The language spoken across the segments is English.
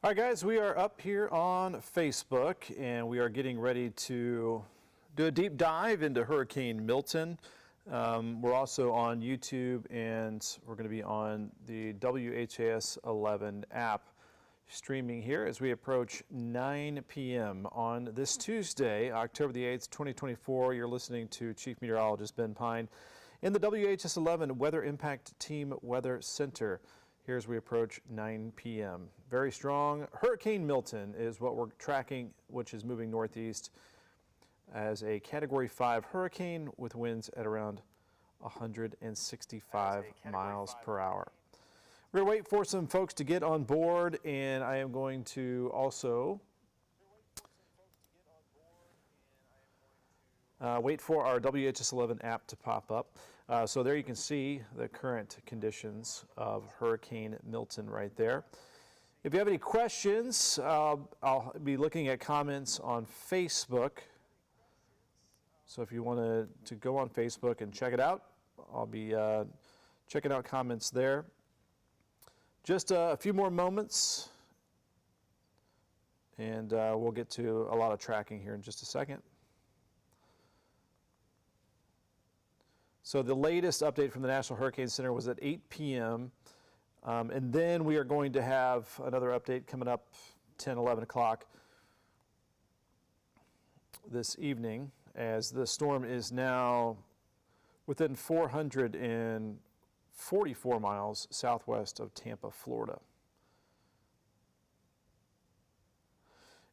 All right, guys, we are up here on Facebook, and we are getting ready to do a deep dive into Hurricane Milton. We're also on YouTube, and we're going to be on the WHAS 11 app streaming here as we approach 9 p.m. on this Tuesday, October the 8th, 2024. You're listening to Chief Meteorologist Ben Pine in the WHAS 11 Weather Impact Team Weather Center. Here as we approach 9 p.m. Very strong. Hurricane Milton is what we're tracking, which is moving northeast as a Category 5 hurricane with winds at around 165 miles per hour. We're going to wait for some folks to get on board, and I am going to also wait for our WHAS 11 app to pop up. So there you can see the current conditions of Hurricane Milton right there. If you have any questions, I'll be looking at comments on Facebook. So if you want to go on Facebook and check it out, I'll be checking out comments there. Just a few more moments, and we'll get to a lot of tracking here in just a second. So the latest update from the National Hurricane Center was at 8 p.m. And then we are going to have another update coming up 10, 11 o'clock this evening, as the storm is now within 444 miles southwest of Tampa, Florida.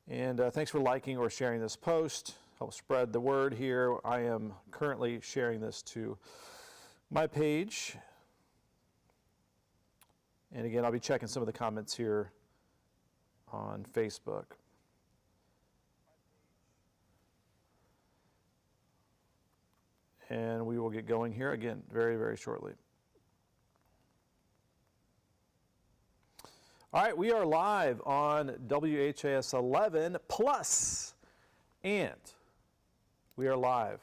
And thanks for liking or sharing this post. Help spread the word here. I am currently sharing this to my page. And again, I'll be checking some of the comments here on Facebook. And we will get going here again very, very shortly. All right, we are live on WHAS 11 Plus, and we are live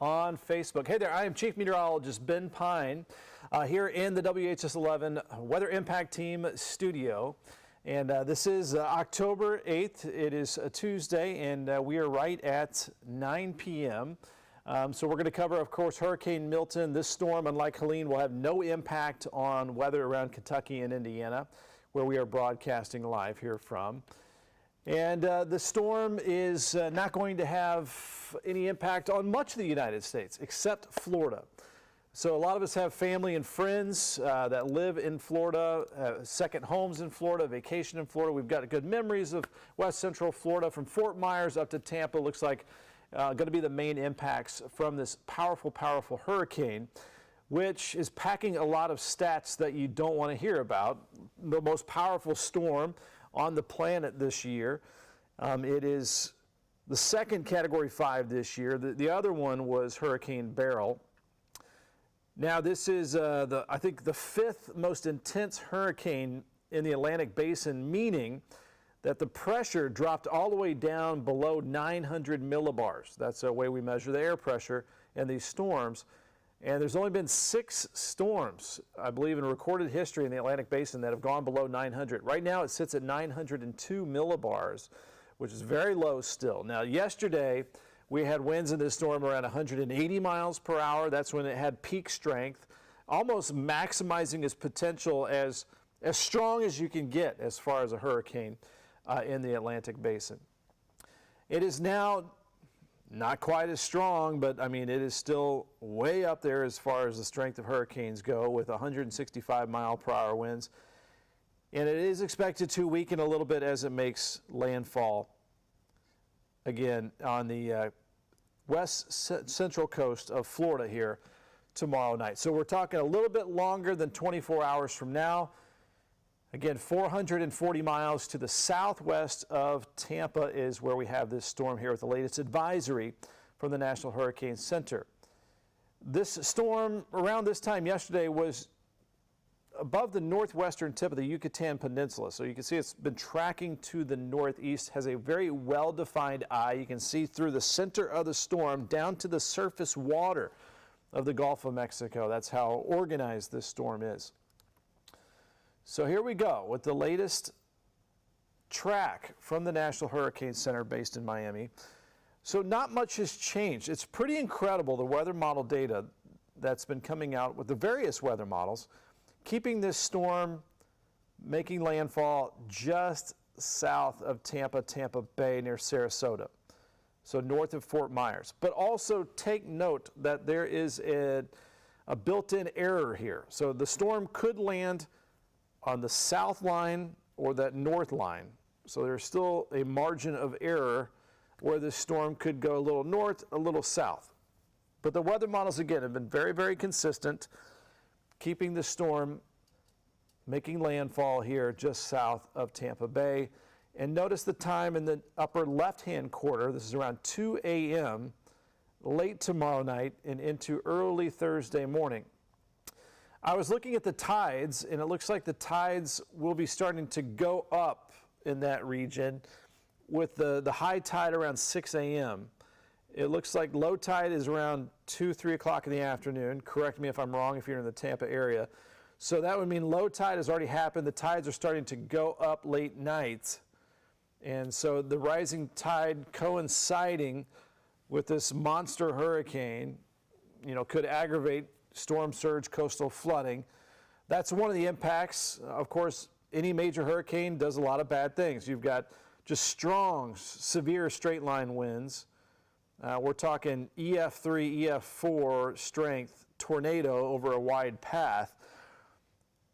on Facebook. Hey there, I am Chief Meteorologist Ben Pine here in the WHAS 11 Weather Impact Team studio. And this is October 8th. It is a Tuesday, and we are right at 9 p.m. So we're going to cover, of course, Hurricane Milton. This storm, unlike Helene, will have no impact on weather around Kentucky and Indiana, where we are broadcasting live here from. And the storm is not going to have any impact on much of the United States, except Florida. So a lot of us have family and friends that live in Florida, second homes in Florida, vacation in Florida. We've got good memories of West Central Florida, from Fort Myers up to Tampa. Looks like going to be the main impacts from this powerful, powerful hurricane, which is packing a lot of stats that you don't want to hear about. The most powerful storm on the planet this year. It is the second Category 5 this year. The other one was Hurricane Beryl. Now this is, I think, the fifth most intense hurricane in the Atlantic Basin, meaning that the pressure dropped all the way down below 900 millibars. That's the way we measure the air pressure in these storms. And there's only been 6 storms, I believe, in recorded history in the Atlantic Basin that have gone below 900. Right now it sits at 902 millibars, which is very low still. Now yesterday we had winds in this storm around 180 miles per hour. That's when it had peak strength, almost maximizing its potential as strong as you can get as far as a hurricane in the Atlantic Basin. It is now not quite as strong, but I mean, it is still way up there as far as the strength of hurricanes go, with 165 mile per hour winds. And it is expected to weaken a little bit as it makes landfall again on the west central coast of Florida here tomorrow night. So we're talking a little bit longer than 24 hours from now. Again, 440 miles to the southwest of Tampa is where we have this storm here with the latest advisory from the National Hurricane Center. This storm around this time yesterday was above the northwestern tip of the Yucatan Peninsula. So you can see it's been tracking to the northeast, has a very well-defined eye. You can see through the center of the storm down to the surface water of the Gulf of Mexico. That's how organized this storm is. So here we go with the latest track from the National Hurricane Center based in Miami. So not much has changed. It's pretty incredible, the weather model data that's been coming out with the various weather models, keeping this storm making landfall just south of Tampa Bay near Sarasota, so north of Fort Myers. But also take note that there is a built-in error here. So the storm could land on the south line or that north line. So there's still a margin of error where the storm could go a little north, a little south. But the weather models, again, have been very, very consistent, keeping the storm making landfall here just south of Tampa Bay. And notice the time in the upper left-hand quarter. This is around 2 a.m., late tomorrow night and into early Thursday morning. I was looking at the tides, and it looks like the tides will be starting to go up in that region with the high tide around 6 a.m. It looks like low tide is around 2, 3 o'clock in the afternoon. Correct me if I'm wrong if you're in the Tampa area. So that would mean low tide has already happened. The tides are starting to go up late night. And so the rising tide coinciding with this monster hurricane, could aggravate storm surge, coastal flooding. That's one of the impacts. Of course, any major hurricane does a lot of bad things. You've got just strong, severe straight line winds. We're talking EF3, EF4 strength tornado over a wide path.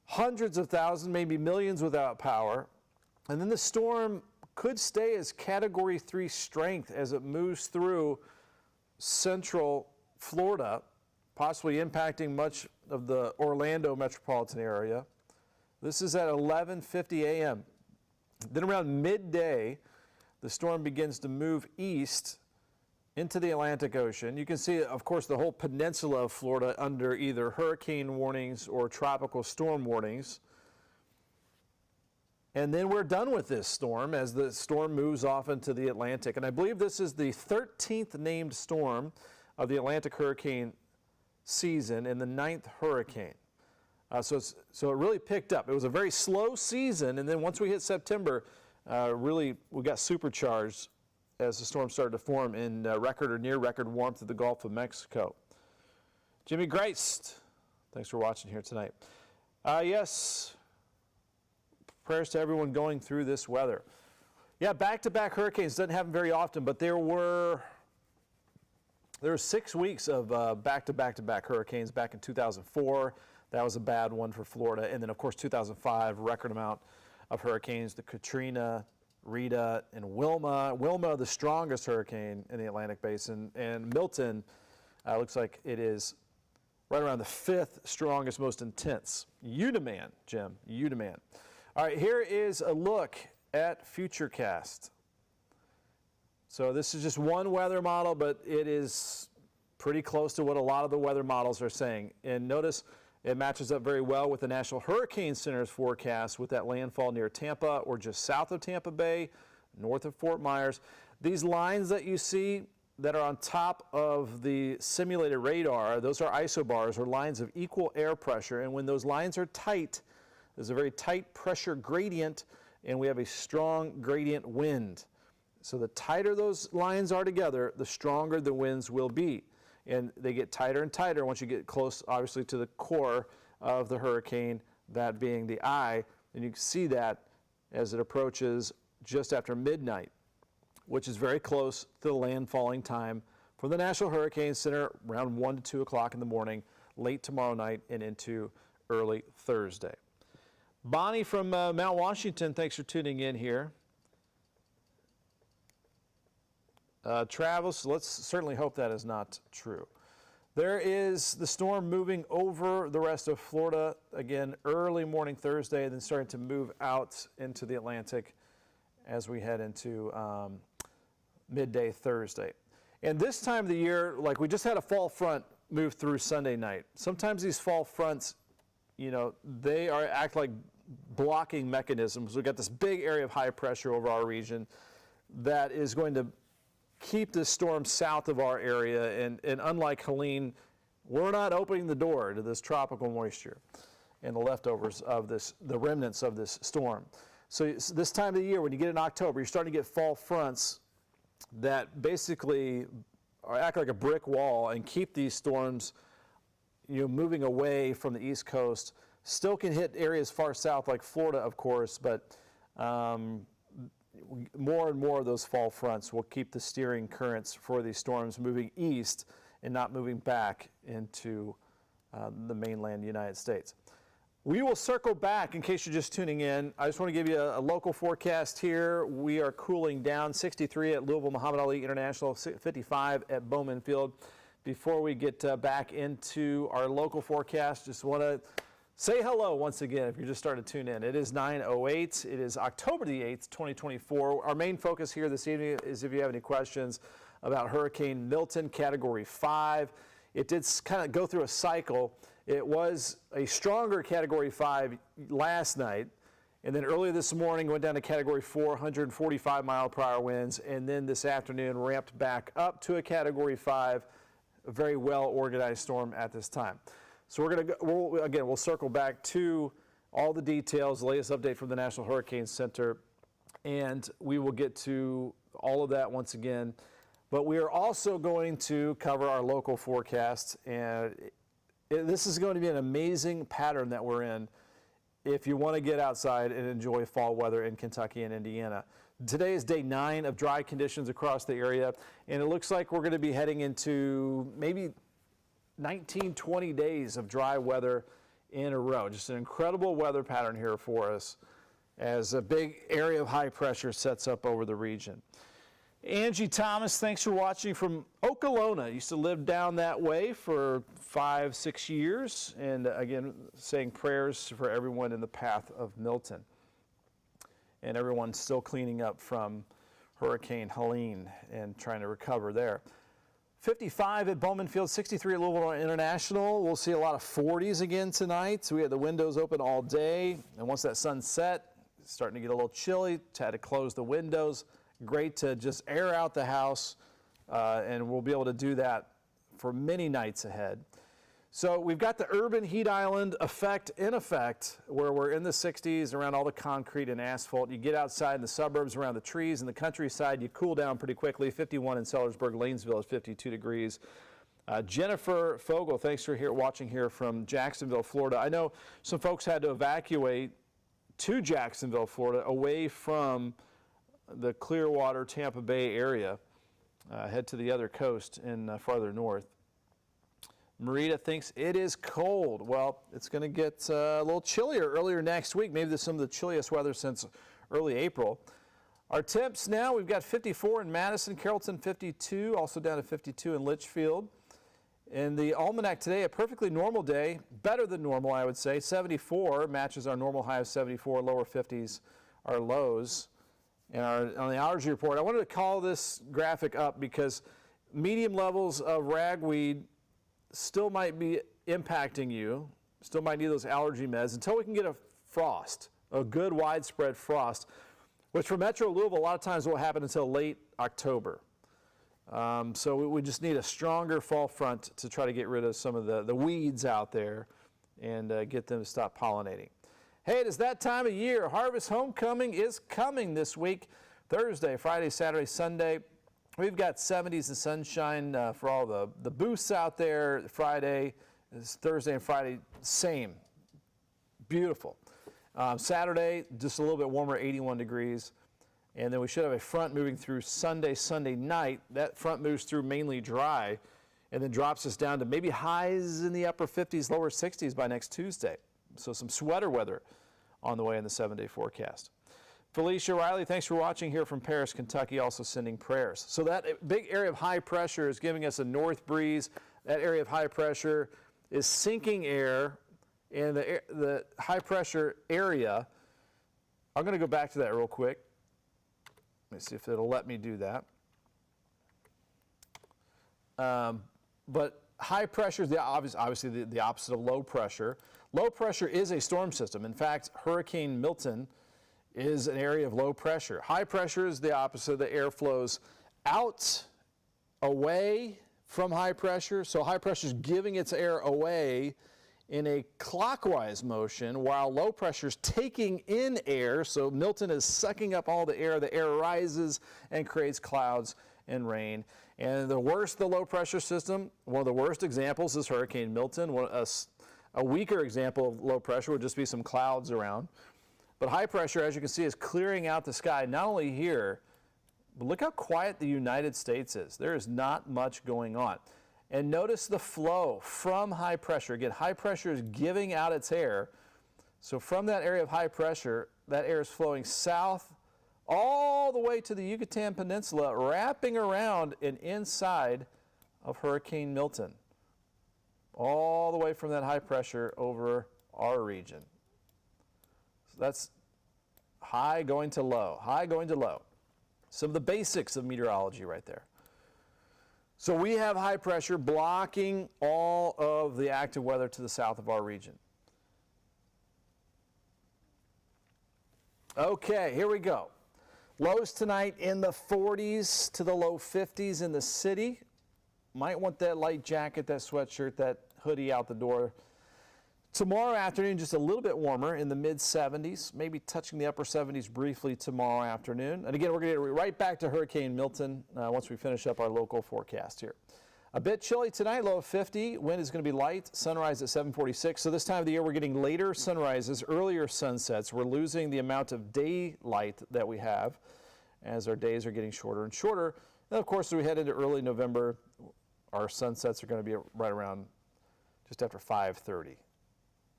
Hundreds of thousands, maybe millions without power. And then the storm could stay as Category 3 strength as it moves through central Florida, possibly impacting much of the Orlando metropolitan area. This is at 11:50 a.m. Then around midday, the storm begins to move east into the Atlantic Ocean. You can see, of course, the whole peninsula of Florida under either hurricane warnings or tropical storm warnings. And then we're done with this storm as the storm moves off into the Atlantic. And I believe this is the 13th named storm of the Atlantic hurricane season and the 9th hurricane. So it really picked up. It was a very slow season, and then once we hit September, really we got supercharged as the storm started to form in record or near record warmth of the Gulf of Mexico. Jimmy Greist, thanks for watching here tonight. Yes, prayers to everyone going through this weather. Yeah, back-to-back hurricanes doesn't happen very often, but there were 6 weeks of back-to-back-to-back hurricanes back in 2004. That was a bad one for Florida. And then, of course, 2005, record amount of hurricanes, the Katrina, Rita, and Wilma. Wilma, the strongest hurricane in the Atlantic Basin. And Milton, looks like it is right around the 5th strongest, most intense. You demand, Jim, you demand. All right, here is a look at Futurecast. So this is just one weather model, but it is pretty close to what a lot of the weather models are saying. And notice it matches up very well with the National Hurricane Center's forecast with that landfall near Tampa or just south of Tampa Bay, north of Fort Myers. These lines that you see that are on top of the simulated radar, those are isobars or lines of equal air pressure. And when those lines are tight, there's a very tight pressure gradient, and we have a strong gradient wind. So the tighter those lines are together, the stronger the winds will be. And they get tighter and tighter once you get close, obviously, to the core of the hurricane, that being the eye. And you can see that as it approaches just after midnight, which is very close to the landfalling time from the National Hurricane Center, around 1 to 2 o'clock in the morning, late tomorrow night and into early Thursday. Bonnie from Mount Washington, thanks for tuning in here. Travis, let's certainly hope that is not true. There is the storm moving over the rest of Florida, again, early morning Thursday, and then starting to move out into the Atlantic as we head into midday Thursday. And this time of the year, like we just had a fall front move through Sunday night. Sometimes these fall fronts, they act like blocking mechanisms. We've got this big area of high pressure over our region that is going to keep this storm south of our area, and unlike Helene, we're not opening the door to this tropical moisture. and the leftovers of the remnants of this storm. So this time of the year, when you get in October, you're starting to get fall fronts that basically act like a brick wall and keep these storms, moving away from the East Coast. Still can hit areas far south like Florida, of course, but more and more of those fall fronts will keep the steering currents for these storms moving east and not moving back into the mainland United States. We will circle back in case you're just tuning in. I just want to give you a local forecast here. We are cooling down, 63 at Louisville Muhammad Ali International, 55 at Bowman Field. Before we get back into our local forecast, just want to say hello once again if you're just starting to tune in. It is 9:08. It is October the 8th, 2024. Our main focus here this evening is if you have any questions about Hurricane Milton, Category 5. It did kind of go through a cycle. It was a stronger Category 5 last night, and then earlier this morning went down to Category 4, 145 mile per hour winds, and then this afternoon ramped back up to a Category 5, a very well organized storm at this time. So we're going to go, we'll circle back to all the details, the latest update from the National Hurricane Center, and we will get to all of that once again. But we are also going to cover our local forecast, and this is going to be an amazing pattern that we're in if you want to get outside and enjoy fall weather in Kentucky and Indiana. Today is day 9 of dry conditions across the area, and it looks like we're going to be heading into maybe 19, 20 days of dry weather in a row. Just an incredible weather pattern here for us as a big area of high pressure sets up over the region. Angie Thomas, thanks for watching from Okolona. Used to live down that way for 5-6 years, and again, saying prayers for everyone in the path of Milton. And everyone's still cleaning up from Hurricane Helene and trying to recover there. 55 at Bowman Field, 63 at Louisville International. We'll see a lot of 40s again tonight. So we had the windows open all day, and once that sun set, it's starting to get a little chilly. Had to close the windows. Great to just air out the house, and we'll be able to do that for many nights ahead. So we've got the urban heat island effect in effect, where we're in the 60s around all the concrete and asphalt. You get outside in the suburbs around the trees and the countryside, you cool down pretty quickly. 51 in Sellersburg, Lanesville is 52 degrees. Jennifer Fogel, thanks for watching here from Jacksonville, Florida. I know some folks had to evacuate to Jacksonville, Florida, away from the Clearwater, Tampa Bay area, head to the other coast in farther north. Marita thinks it is cold. Well, it's going to get a little chillier earlier next week. Maybe there's some of the chilliest weather since early April. Our temps now, we've got 54 in Madison, Carrollton 52, also down to 52 in Litchfield. In the almanac today, a perfectly normal day, better than normal, I would say. 74 matches our normal high of 74, lower 50s are lows. And on the allergy report, I wanted to call this graphic up because medium levels of ragweed still might be impacting you, still might need those allergy meds until we can get a frost, a good widespread frost, which for Metro Louisville a lot of times won't happen until late October. So we just need a stronger fall front to try to get rid of some of the weeds out there and get them to stop pollinating. Hey, it is that time of year. Harvest Homecoming is coming this week, Thursday, Friday, Saturday, Sunday. We've got 70s and sunshine for all the booths out there. Friday, Thursday and Friday, same. Beautiful. Saturday, just a little bit warmer, 81 degrees. And then we should have a front moving through Sunday night. That front moves through mainly dry and then drops us down to maybe highs in the upper 50s, lower 60s by next Tuesday. So some sweater weather on the way in the 7-day forecast. Felicia Riley, thanks for watching here from Paris, Kentucky, also sending prayers. So that big area of high pressure is giving us a north breeze. That area of high pressure is sinking air in the high pressure area. I'm going to go back to that real quick. Let me see if it'll let me do that. But high pressure is obviously the opposite of low pressure. Low pressure is a storm system. In fact, Hurricane Milton is an area of low pressure. High pressure is the opposite. The air flows out, away from high pressure. So high pressure is giving its air away in a clockwise motion while low pressure is taking in air. So Milton is sucking up all the air. The air rises and creates clouds and rain. And the worse the low pressure system, one of the worst examples is Hurricane Milton. A weaker example of low pressure would just be some clouds around. But high pressure, as you can see, is clearing out the sky, not only here, but look how quiet the United States is. There is not much going on. And notice the flow from high pressure. Again, high pressure is giving out its air. So from that area of high pressure, that air is flowing south all the way to the Yucatan Peninsula, wrapping around and inside of Hurricane Milton. All the way from that high pressure over our region. So that's high going to low, high going to low. Some of the basics of meteorology right there. So we have high pressure blocking all of the active weather to the south of our region. Okay, here we go. Lows tonight in the 40s to the low 50s in the city. Might want that light jacket, that sweatshirt, that hoodie out the door. Tomorrow afternoon, just a little bit warmer in the mid-70s, maybe touching the upper 70s briefly tomorrow afternoon. And again, we're going to get right back to Hurricane Milton once we finish up our local forecast here. A bit chilly tonight, low of 50. Wind is going to be light. Sunrise at 7:46. So this time of the year, we're getting later sunrises, earlier sunsets. We're losing the amount of daylight that we have as our days are getting shorter and shorter. And of course, as we head into early November, our sunsets are going to be right around just after 5:30.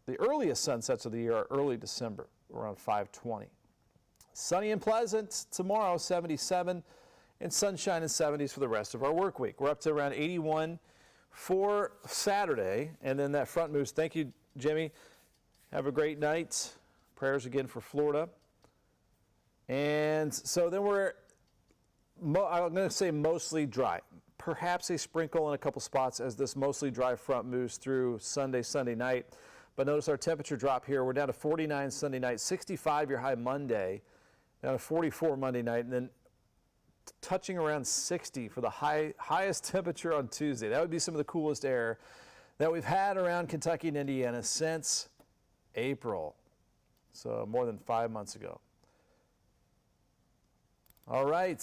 The earliest sunsets of the year are early December, around 5:20. Sunny and pleasant tomorrow, 77, and sunshine in 70s for the rest of our work week. We're up to around 81 for Saturday, and then that front moves. Thank you, Jimmy. Have a great night. Prayers again for Florida. And so then I'm going to say mostly dry. Perhaps a sprinkle in a couple spots as this mostly dry front moves through Sunday night. But notice our temperature drop here. We're down to 49 Sunday night, 65 your high Monday, down to 44 Monday night, and then touching around 60 for the highest temperature on Tuesday. That would be some of the coolest air that we've had around Kentucky and Indiana since April, so more than 5 months ago. All right,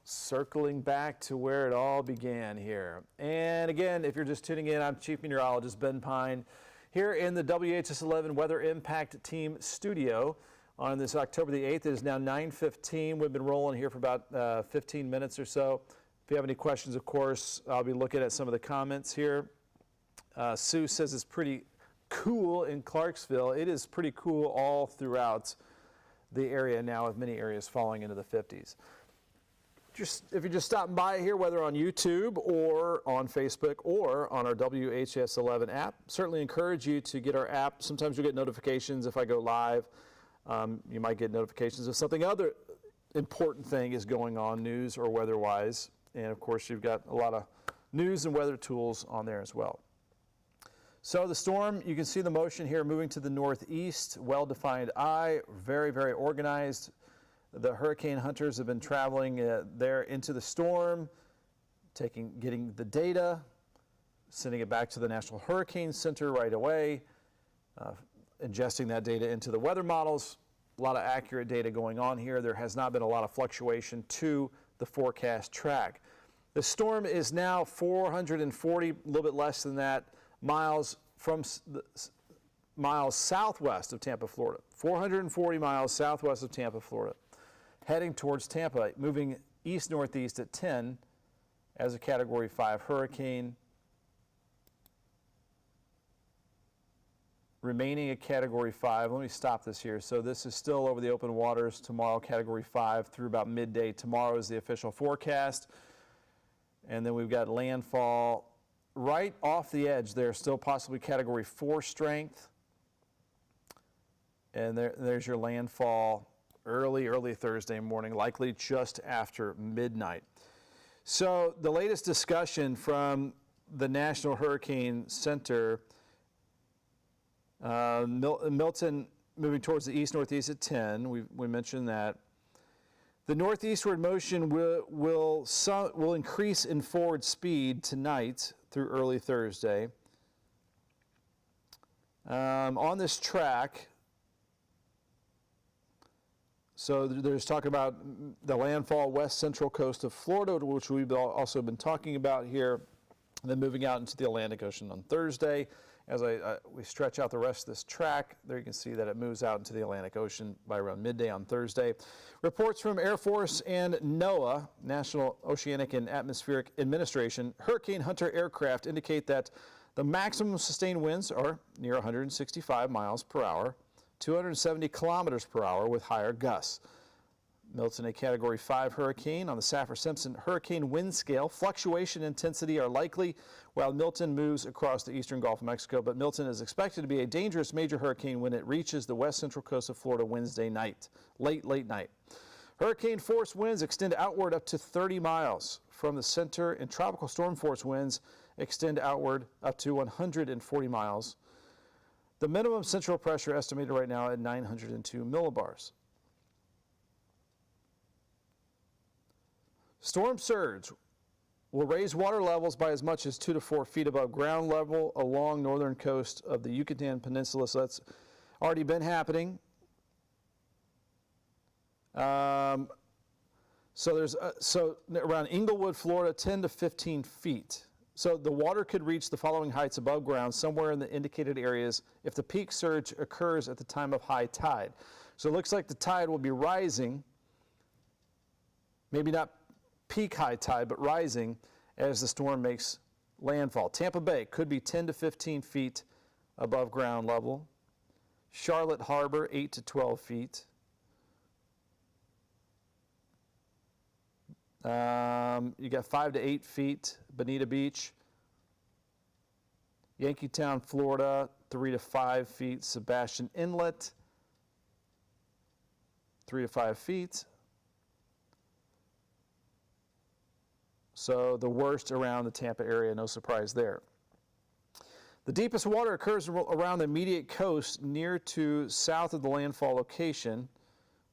circling back to where it all began here. And again, if you're just tuning in, I'm Chief Meteorologist Ben Pine here in the WHS 11 Weather Impact Team studio on this October the 8th. It is now 9:15. We've been rolling here for about 15 minutes or so. If you have any questions, of course, I'll be looking at some of the comments here. Sue says it's pretty cool in Clarksville. It is pretty cool all throughout the area now, with many areas falling into the 50s. If you're just stopping by here, whether on YouTube or on Facebook or on our WHS 11 app, certainly encourage you to get our app. Sometimes you'll get notifications if I go live. You might get notifications if something other important thing is going on, news or weather-wise. And of course, you've got a lot of news and weather tools on there as well. So the storm, you can see the motion here moving to the northeast, well-defined eye, very, very organized. The hurricane hunters have been traveling there into the storm, getting the data, sending it back to the National Hurricane Center right away, ingesting that data into the weather models. A lot of accurate data going on here. There has not been a lot of fluctuation to the forecast track. The storm is now 440, a little bit less than that, miles southwest of Tampa, Florida. 440 miles southwest of Tampa, Florida. Heading towards Tampa, moving east-northeast at 10 as a Category 5 hurricane. Remaining a Category 5. Let me stop this here. So this is still over the open waters tomorrow, Category 5 through about midday. Tomorrow is the official forecast. And then we've got landfall right off the edge there, still possibly Category 4 strength. And there's your landfall early Thursday morning, likely just after midnight. So the latest discussion from the National Hurricane Center, Milton moving towards the east-northeast at 10, we mentioned that. The northeastward motion will increase in forward speed tonight through early Thursday. On this track, so there's talking about the landfall west central coast of Florida, which we've also been talking about here, and then moving out into the Atlantic Ocean on Thursday. As we stretch out the rest of this track, there you can see that it moves out into the Atlantic Ocean by around midday on Thursday. Reports from Air Force and NOAA, National Oceanic and Atmospheric Administration, Hurricane Hunter aircraft indicate that the maximum sustained winds are near 165 miles per hour, 270 kilometers per hour with higher gusts. Milton, a Category 5 hurricane on the Saffir-Simpson hurricane wind scale. Fluctuation intensity are likely while Milton moves across the eastern Gulf of Mexico, but Milton is expected to be a dangerous major hurricane when it reaches the west central coast of Florida Wednesday night, late night. Hurricane force winds extend outward up to 30 miles from the center, and tropical storm force winds extend outward up to 140 miles. The minimum central pressure estimated right now at 902 millibars. Storm surge will raise water levels by as much as 2 to 4 feet above ground level along northern coast of the Yucatan Peninsula. So that's already been happening. So around Inglewood, Florida, 10 to 15 feet. So the water could reach the following heights above ground somewhere in the indicated areas if the peak surge occurs at the time of high tide. So it looks like the tide will be rising, maybe not peak high tide, but rising as the storm makes landfall. Tampa Bay could be 10 to 15 feet above ground level. Charlotte Harbor, 8 to 12 feet. You got 5 to 8 feet, Bonita Beach. Yankeetown, Florida, 3 to 5 feet. Sebastian Inlet, 3 to 5 feet. So the worst around the Tampa area, no surprise there. The deepest water occurs around the immediate coast near to south of the landfall location.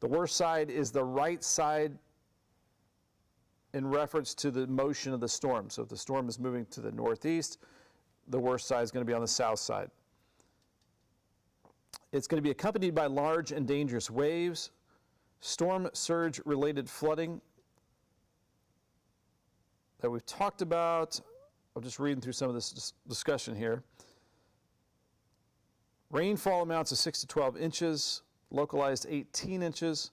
The worst side is the right side in reference to the motion of the storm. So if the storm is moving to the northeast, the worst side is going to be on the south side. It's going to be accompanied by large and dangerous waves, storm surge related flooding that we've talked about. I'm just reading through some of this discussion here. Rainfall amounts of 6 to 12 inches, localized 18 inches,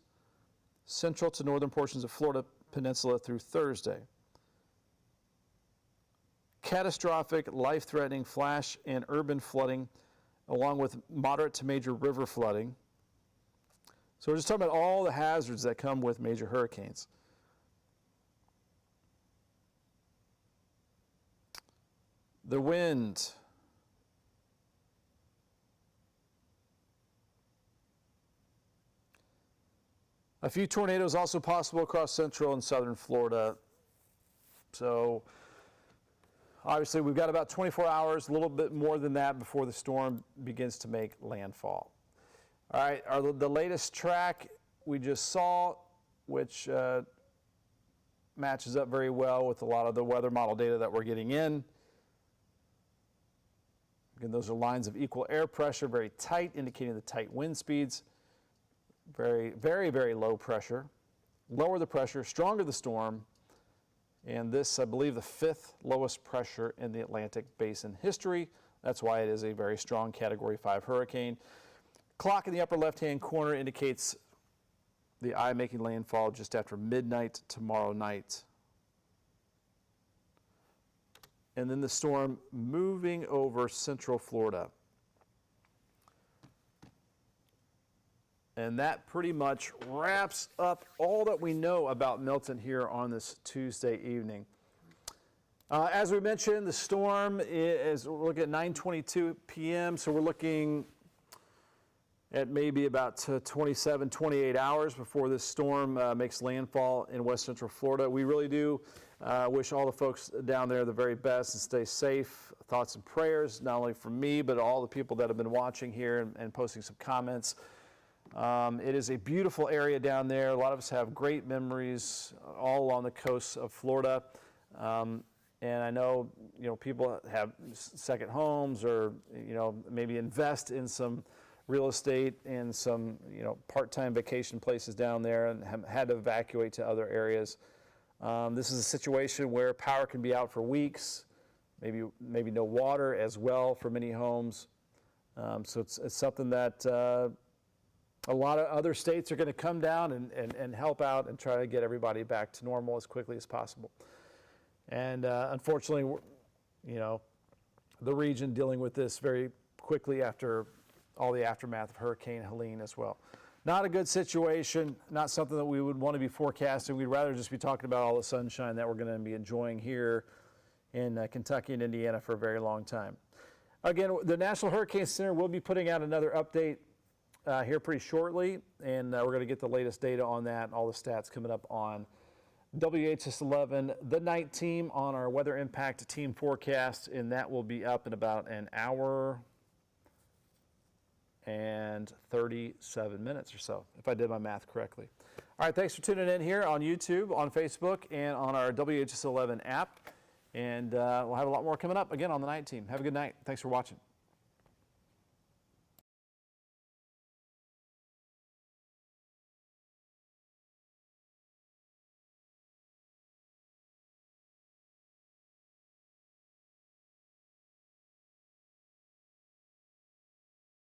central to northern portions of Florida Peninsula through Thursday. Catastrophic, life-threatening flash and urban flooding, along with moderate to major river flooding. So we're just talking about all the hazards that come with major hurricanes. The wind. A few tornadoes also possible across central and southern Florida. So obviously we've got about 24 hours, a little bit more than that before the storm begins to make landfall. All right, the latest track we just saw, which matches up very well with a lot of the weather model data that we're getting in. Again, those are lines of equal air pressure, very tight, indicating the tight wind speeds. Very, very, very low pressure. Lower the pressure, stronger the storm. And this, I believe, the 5th lowest pressure in the Atlantic Basin history. That's why it is a very strong Category 5 hurricane. Clock in the upper left-hand corner indicates the eye making landfall just after midnight tomorrow night. And then the storm moving over central Florida. And that pretty much wraps up all that we know about Milton here on this Tuesday evening. As we mentioned, the storm is, we're looking at 9:22 p.m., so we're looking at maybe about 27, 28 hours before this storm makes landfall in west central Florida. We really do wish all the folks down there the very best and stay safe. Thoughts and prayers, not only from me, but all the people that have been watching here and posting some comments. It is a beautiful area down there. A lot of us have great memories all along the coast of Florida. And I know, people have second homes, or, maybe invest in some real estate and some, part-time vacation places down there, and have had to evacuate to other areas. This is a situation where power can be out for weeks, maybe no water as well for many homes. So it's something that a lot of other states are going to come down and help out and try to get everybody back to normal as quickly as possible. And unfortunately, the region dealing with this very quickly after all the aftermath of Hurricane Helene as well. Not a good situation, not something that we would want to be forecasting. We'd rather just be talking about all the sunshine that we're going to be enjoying here in Kentucky and Indiana for a very long time. Again, the National Hurricane Center will be putting out another update here pretty shortly, and we're going to get the latest data on that and all the stats coming up on WHS 11, the night team, on our weather impact team forecast, and that will be up in about an hour and 37 minutes or so, if I did my math correctly. All right, thanks for tuning in here on YouTube, on Facebook, and on our WHS 11 app. And we'll have a lot more coming up again on the night team. Have a good night. Thanks for watching.